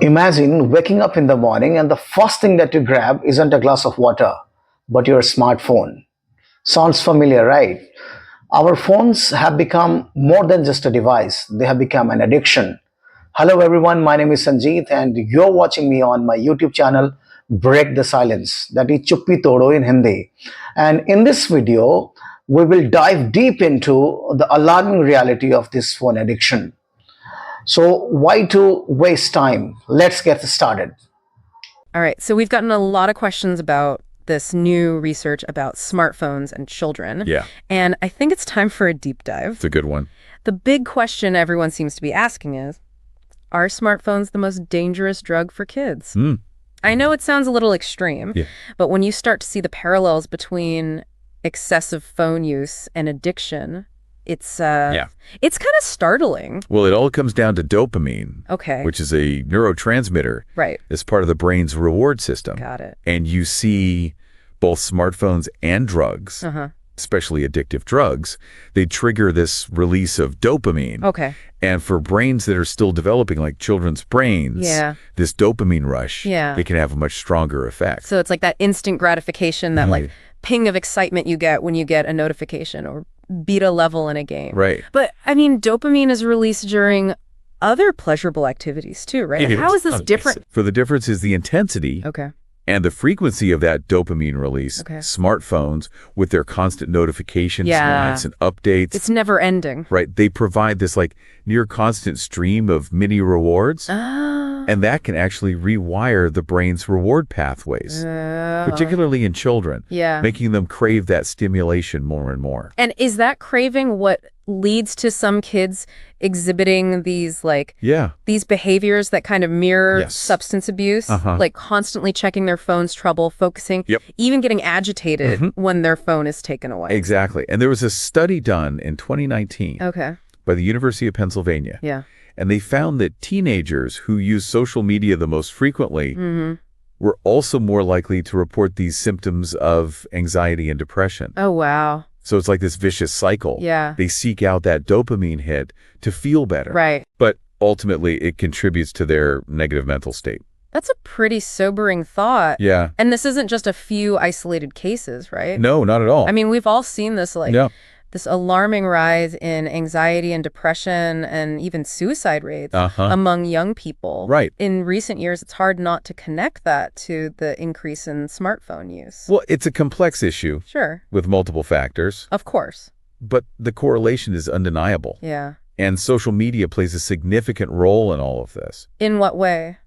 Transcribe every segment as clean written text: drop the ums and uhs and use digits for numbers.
Imagine waking up in the morning and the first thing that you grab isn't a glass of water, but your smartphone. Sounds familiar, right? Our phones have become more than just a device, they have become an addiction. Hello, everyone. My name is Sanjeet, and you're watching me on my YouTube channel, Break the Silence. That is Chuppi Todo in Hindi. And in this video, we will dive deep into the alarming reality of this phone addiction. So, why to waste time? Let's get started. All right, so we've gotten a lot of questions about this new research about smartphones and children. Yeah, And I think it's time for a deep dive. it's a good one. The big question everyone seems to be asking is, are smartphones the most dangerous drug for kids? Mm. I know it sounds a little extreme, Yeah. but when you start to see the parallels between excessive phone use and addiction, it's kind of startling. Well, it all comes down to dopamine, Okay, which is a neurotransmitter right, that's part of the brain's reward system. got it. And you see both smartphones and drugs, Uh-huh. especially addictive drugs, they trigger this release of dopamine. Okay, And for brains that are still developing, like children's brains, Yeah. this dopamine rush, Yeah. it can have a much stronger effect. so it's like that instant gratification, that like Right. ping of excitement you get when you get a notification or beat a level in a game. Right. But I mean, dopamine is released during other pleasurable activities too, right? Like, how is this different? For the difference is the intensity Okay. and the frequency of that dopamine release. Okay. Smartphones, with their constant notifications, Yeah. likes, and updates, It's never ending. right? They provide this like near constant stream of mini rewards, Ah. and that can actually rewire the brain's reward pathways, particularly in children, Yeah. making them crave that stimulation more and more. And is that craving what leads to some kids exhibiting these Yeah. these behaviors that kind of mirror Yes. substance abuse, Uh-huh. like constantly checking their phone's trouble, focusing, Yep. even getting agitated when their phone is taken away? Exactly. And there was a study done in 2019 Okay. by the University of Pennsylvania, Yeah. and they found that teenagers who use social media the most frequently were also more likely to report these symptoms of anxiety and depression. Oh, wow. So it's like this vicious cycle. Yeah. They seek out that dopamine hit to feel better. Right. But ultimately, it contributes to their negative mental state. That's a pretty sobering thought. Yeah. And this isn't just a few isolated cases, right? No, not at all. I mean, we've all seen this, Yeah. this alarming rise in anxiety and depression and even suicide rates Uh-huh. among young people. Right. In recent years, it's hard not to connect that to the increase in smartphone use. Well, it's a complex issue Sure. with multiple factors, Of course. but the correlation is undeniable. Yeah. And social media plays a significant role in all of this. In what way?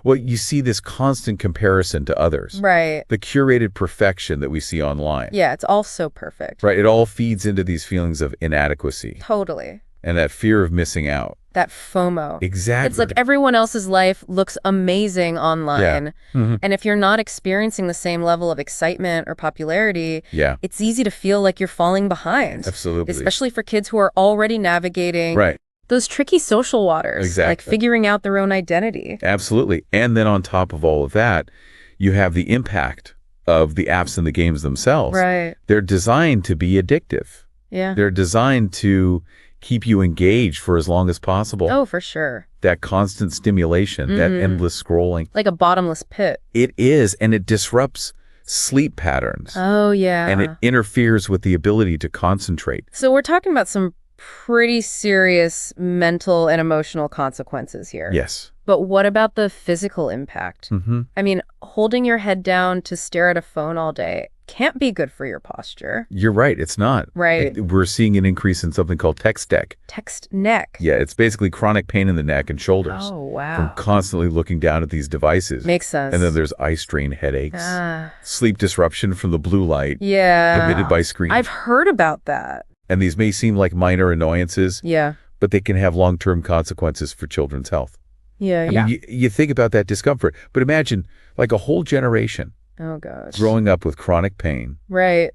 Well, you see this constant comparison to others, Right. the curated perfection that we see online. Yeah, it's all so perfect. Right? It all feeds into these feelings of inadequacy Totally. and that fear of missing out. That FOMO. Exactly. It's like everyone else's life looks amazing online. Mhm. And if you're not experiencing the same level of excitement or popularity, Yeah, it's easy to feel like you're falling behind. absolutely. Especially for kids who are already navigating Right. those tricky social waters. Exactly. Like figuring out their own identity. Absolutely. And then on top of all of that, you have the impact of the apps and the games themselves. Right. They're designed to be addictive. Yeah. They're designed to keep you engaged for as long as possible. Oh, for sure. That constant stimulation, that endless scrolling. Like a bottomless pit. It is, and it disrupts sleep patterns. Oh, yeah. And it interferes with the ability to concentrate. So we're talking about some pretty serious mental and emotional consequences here. Yes. But what about the physical impact? Mm-hmm. I mean, holding your head down to stare at a phone all day can't be good for your posture. You're right. It's not. Right. We're seeing an increase in something called text neck. Text neck. Yeah, it's basically chronic pain in the neck and shoulders Oh, from wow. constantly looking down at these devices. Makes sense. And then there's eye strain headaches, Ah, sleep disruption from the blue light yeah. emitted by screens. I've heard about that. And these may seem like minor annoyances, Yeah. but they can have long-term consequences for children's health. Yeah. I Yeah. mean, you think about that discomfort, but imagine like a whole generation Oh, gosh. growing up with chronic pain, Right.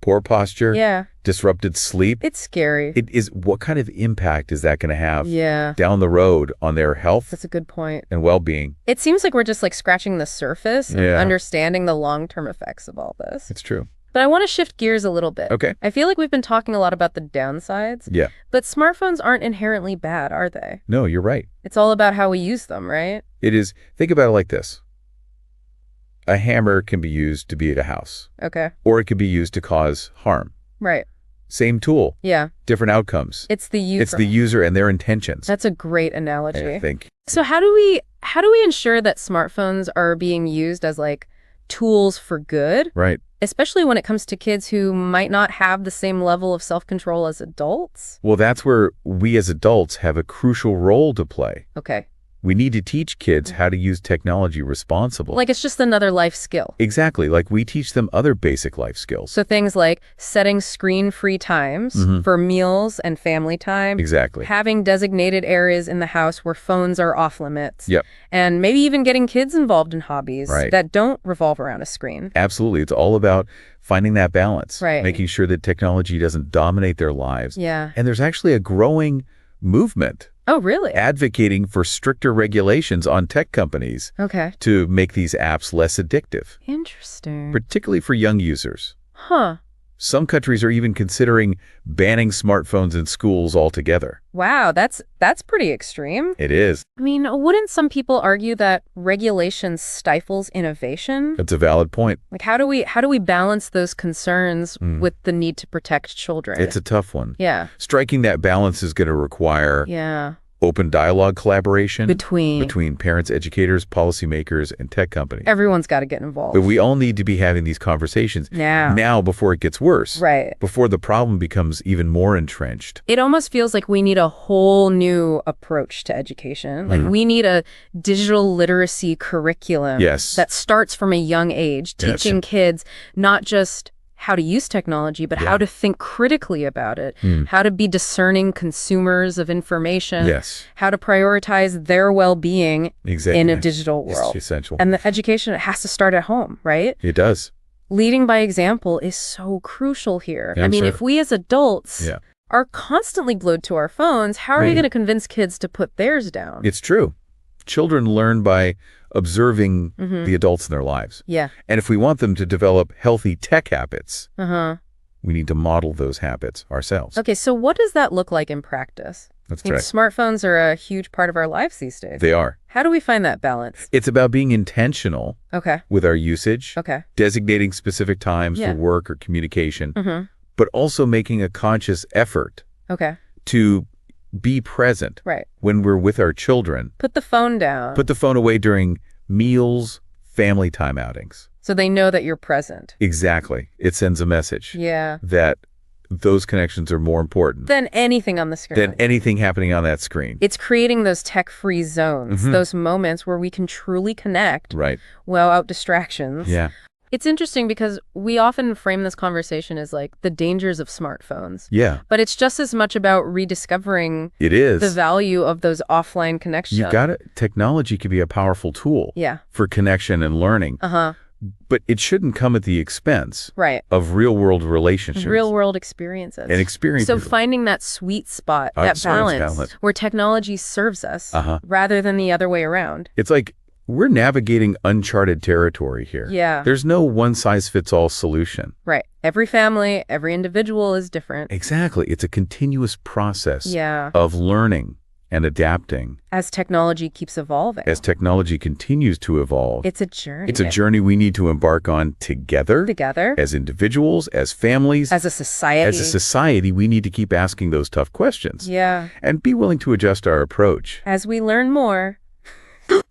poor posture, Yeah. disrupted sleep. It's scary. What kind of impact is that going to have Yeah. down the road on their health That's a good point. and well-being? It seems like we're just like scratching the surface and Yeah. understanding the long-term effects of all this. It's true. But I want to shift gears a little bit. Okay. I feel like we've been talking a lot about the downsides. Yeah. But smartphones aren't inherently bad, are they? No, you're right. It's all about how we use them, right? It is. Think about it like this. A hammer can be used to beat a house, Okay. or it could be used to cause harm. Right. Same tool, Yeah. different outcomes. It's the user. It's the user and their intentions. That's a great analogy. I think. So how do we ensure that smartphones are being used as like tools for good, Right. especially when it comes to kids who might not have the same level of self-control as adults? Well, that's where we as adults have a crucial role to play. Okay. We need to teach kids how to use technology responsibly. Like it's just another life skill. Exactly. Like we teach them other basic life skills. So things like setting screen-free times for meals and family time. Exactly. Having designated areas in the house where phones are off limits. Yep. And maybe even getting kids involved in hobbies Right. that don't revolve around a screen. Absolutely. It's all about finding that balance. Right. Making sure that technology doesn't dominate their lives. Yeah. And there's actually a growing movement Oh, really? advocating for stricter regulations on tech companies Okay. to make these apps less addictive, Interesting. particularly for young users. Huh. Some countries are even considering banning smartphones in schools altogether. Wow, that's pretty extreme. It is. I mean, wouldn't some people argue that regulation stifles innovation? That's a valid point. Like how do we balance those concerns with the need to protect children? It's a tough one. Yeah. Striking that balance is going to require Yeah. open dialogue collaboration Between parents, educators, policymakers, and tech companies. everyone's got to get involved. But we all need to be having these conversations Now. before it gets worse. Right. Before the problem becomes even more entrenched. It almost feels like we need a whole new approach to education. Like we need a digital literacy curriculum Yes. that starts from a young age, Yes. teaching kids not just how to use technology, but how to think critically about it, how to be discerning consumers of information, Yes. how to prioritize their well-being Exactly. in a digital It's world. essential. And the education has to start at home, right? It does. Leading by example is so crucial here. Yeah, I mean, sure. if we as adults Yeah. are constantly glued to our phones, how are we Right. going to convince kids to put theirs down? It's true. Children learn by observing the adults in their lives. Yeah. And if we want them to develop healthy tech habits, Uh-huh. we need to model those habits ourselves. Okay, so what does that look like in practice? That's I mean, right. smartphones are a huge part of our lives these days. They are. How do we find that balance? It's about being intentional Okay. with our usage, Okay. designating specific times Yeah. for work or communication, Mm-hmm. but also making a conscious effort Okay. to be present Right. when we're with our children. Put the phone down Put the phone away during meals, family time outings. so they know that you're present. Exactly. It sends a message Yeah. that those connections are more important Than anything on the screen. than anything happening on that screen. It's creating those tech-free zones, those moments where we can truly connect Right. without distractions. Yeah. It's interesting because we often frame this conversation as like the dangers of smartphones. Yeah. But it's just as much about rediscovering It is. the value of those offline connections. You got it. Technology can be a powerful tool Yeah. for connection and learning, Uh-huh. but it shouldn't come at the expense Right. of real-world relationships. Real world experiences. And experiences. So finding that sweet spot, that balance, where technology serves us rather than the other way around. It's like we're navigating uncharted territory here. Yeah. There's no one-size-fits-all solution. Right. Every family, every individual is different. Exactly. It's a continuous process Yeah. of learning and adapting As technology keeps evolving. as technology continues to evolve. It's a journey. It's a journey we need to embark on together, Together. as individuals, as families, As a society. as a society. We need to keep asking those tough questions Yeah. and be willing to adjust our approach As we learn more.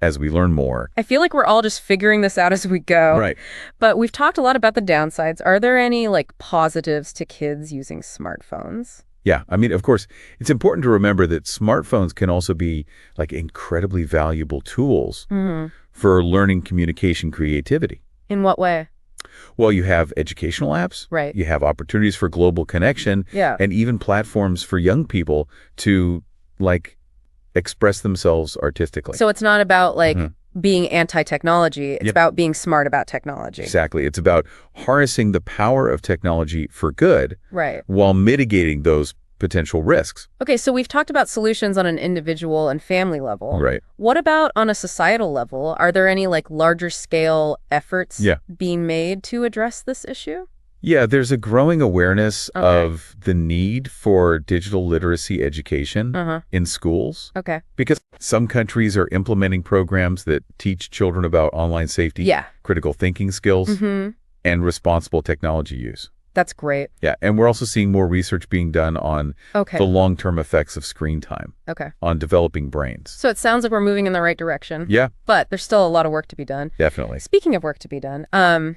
as we learn more. I feel like we're all just figuring this out as we go. Right. But we've talked a lot about the downsides. Are there any like positives to kids using smartphones? Yeah. I mean, of course, it's important to remember that smartphones can also be like incredibly valuable tools for learning, communication, creativity. In what way? Well, you have educational apps. Right. You have opportunities for global connection. Yeah. And even platforms for young people to like express themselves artistically. So it's not about like being anti-technology. It's Yep. about being smart about technology. Exactly. It's about harnessing the power of technology for good Right. while mitigating those potential risks. Okay, so we've talked about solutions on an individual and family level. Right. What about on a societal level? Are there any like larger scale efforts Yeah. being made to address this issue? Yeah, there's a growing awareness Okay. of the need for digital literacy education in schools. Okay. Because some countries are implementing programs that teach children about online safety, Yeah. critical thinking skills, Mm-hmm. and responsible technology use. That's great. Yeah, and we're also seeing more research being done on Okay. the long-term effects of screen time Okay. on developing brains. So it sounds like we're moving in the right direction. Yeah, But there's still a lot of work to be done. definitely. Speaking of work to be done,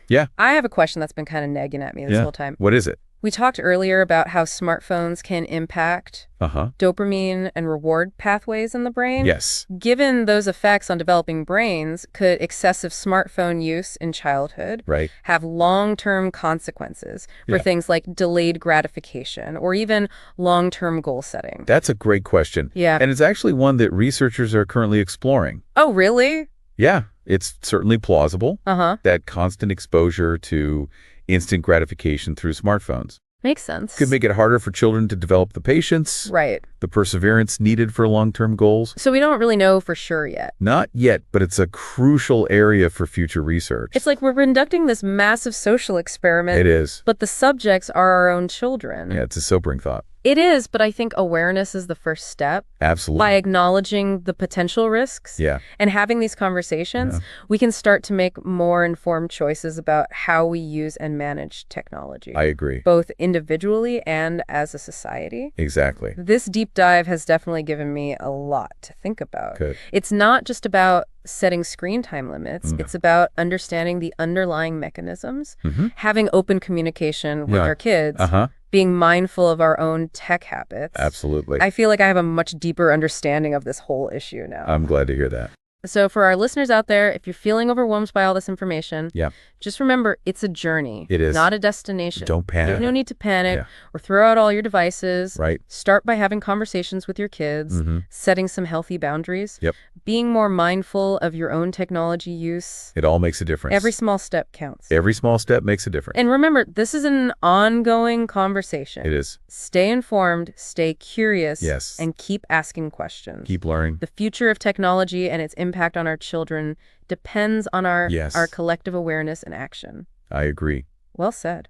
Yeah. I have a question that's been kind of nagging at me this whole time. What is it? We talked earlier about how smartphones can impact Uh-huh. dopamine and reward pathways in the brain. Yes. Given those effects on developing brains, could excessive smartphone use in childhood Right. have long-term consequences for Yeah. things like delayed gratification or even long-term goal setting? That's a great question. Yeah. And it's actually one that researchers are currently exploring. Oh, really? Yeah, it's certainly plausible Uh-huh. that constant exposure to instant gratification through smartphones Makes sense. could make it harder for children to develop the patience, Right. the perseverance needed for long-term goals. So we don't really know for sure yet. Not yet, but it's a crucial area for future research. It's like we're conducting this massive social experiment, It is. but the subjects are our own children. Yeah, it's a sobering thought. It is, but I think awareness is the first step. Absolutely. By acknowledging the potential risks Yeah. and having these conversations, we can start to make more informed choices about how we use and manage technology, I agree. both individually and as a society. Exactly. This deep dive has definitely given me a lot to think about. Good. It's not just about setting screen time limits. It's about understanding the underlying mechanisms, having open communication with Yeah. our kids, Uh-huh. being mindful of our own tech habits. Absolutely. I feel like I have a much deeper understanding of this whole issue now. I'm glad to hear that. So for our listeners out there, if you're feeling overwhelmed by all this information, Yeah. just remember it's a journey. It is. Not a destination. Don't panic. There's no need to panic Yeah. or throw out all your devices. Right. Start by having conversations with your kids, setting some healthy boundaries, Yep. being more mindful of your own technology use. It all makes a difference. Every small step counts. Every small step makes a difference. And remember, this is an ongoing conversation. It is. Stay informed, stay curious, Yes. and keep asking questions. Keep learning. The future of technology and its impact on our children depends on our Yes. collective awareness and action. I agree. Well said.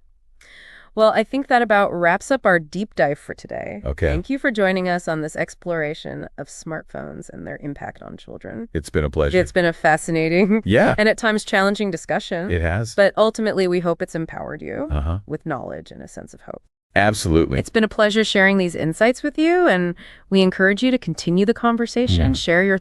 Well, I think that about wraps up our deep dive for today. Okay. Thank you for joining us on this exploration of smartphones and their impact on children. It's been a pleasure. It's been a fascinating Yeah. and at times challenging discussion. It has. But ultimately, we hope it's empowered you Uh-huh. with knowledge and a sense of hope. Absolutely. It's been a pleasure sharing these insights with you, and we encourage you to continue the conversation, share your